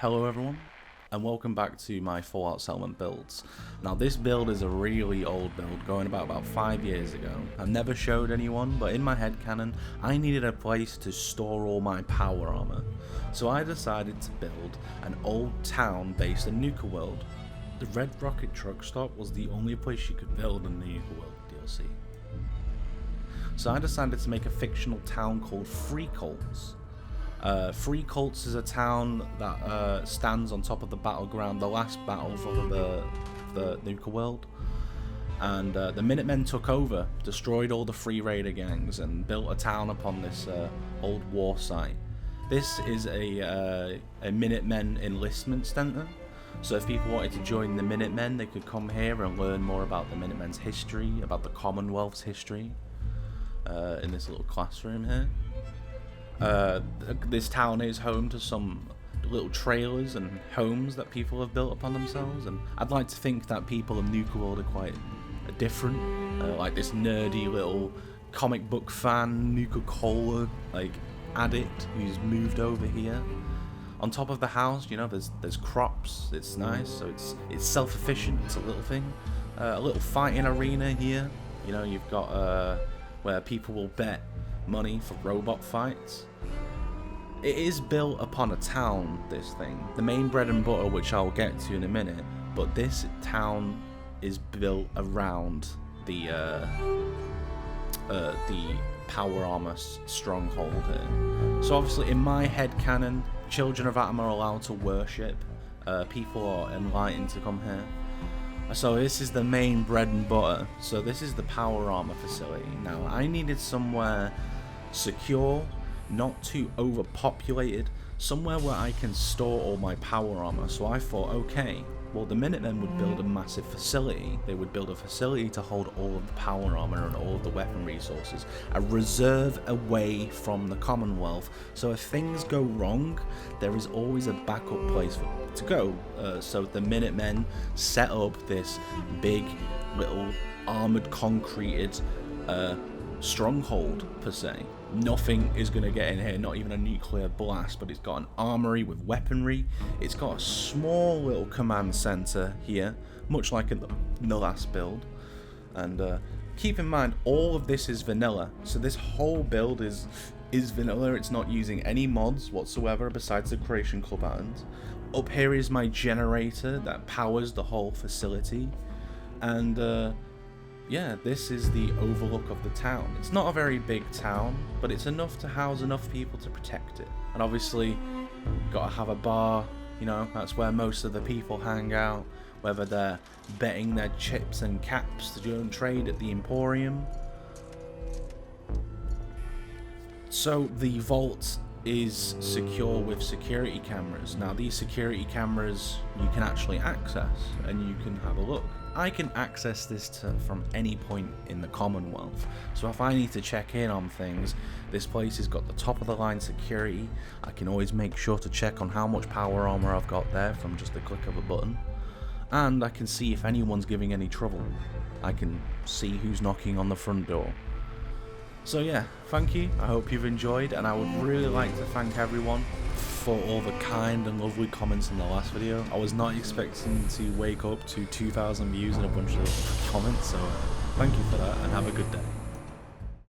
Hello everyone, and welcome back to my Fallout Settlement builds. Now this build is a really old build, going about 5 years ago. I've never showed anyone, but in my headcanon, I needed a place to store all my power armor. So I decided to build an old town based in NukaWorld. The Red Rocket Truck Stop was the only place you could build in the NukaWorld DLC. So I decided to make a fictional town called Free Colts. Free Colts is a town that stands on top of the battleground, the last battle for the NukaWorld. And the Minutemen took over, destroyed all the Free Raider gangs, and built a town upon this old war site. This is a Minutemen enlistment center. So if people wanted to join the Minutemen, they could come here and learn more about the Minutemen's history, about the Commonwealth's history, in this little classroom here. This town is home to some little trailers and homes that people have built upon themselves, and I'd like to think that people of NukaWorld are quite different, like this nerdy little comic book fan, Nuka-Cola like addict who's moved over here. On top of the house, you know, there's crops. It's nice, so it's self-efficient. It's a little thing, a little fighting arena here. You know, you've got where people will bet money for robot fights. It is built upon a town, this thing. The main bread and butter, which I'll get to in a minute, but this town is built around the power armor stronghold here. So obviously in my headcanon, children of Atom are allowed to worship. People are enlightened to come here. So this is the main bread and butter. So this is the power armor facility. Now I needed somewhere secure, not too overpopulated, somewhere where I can store all my power armor. So I thought, okay, well the Minutemen would build a massive facility. They would build a facility to hold all of the power armor and all of the weapon resources, a reserve away from the Commonwealth. So if things go wrong, there is always a backup place to go. So the Minutemen set up this big little armored concreted stronghold per se. Nothing is going to get in here, not even a nuclear blast, but it's got an armory with weaponry. It's got a small little command center here, much like in the last build. And keep in mind, all of this is vanilla, so this whole build is vanilla. It's not using any mods whatsoever besides the Creation Club items. Up here is my generator that powers the whole facility, and yeah, this is the overlook of the town. It's not a very big town, but it's enough to house enough people to protect it. And obviously, gotta have a bar, you know, that's where most of the people hang out, whether they're betting their chips and caps to go and trade at the Emporium. So the vault is secure with security cameras. Now these security cameras you can actually access and you can have a look. I can access this from any point in the Commonwealth, so if I need to check in on things, this place has got the top of the line security. I can always make sure to check on how much power armor I've got there from just the click of a button, and I can see if anyone's giving any trouble. I can see who's knocking on the front door. So yeah, thank you, I hope you've enjoyed, and I would really like to thank everyone for all the kind and lovely comments in the last video. I was not expecting to wake up to 2,000 views and a bunch of comments, so thank you for that and have a good day.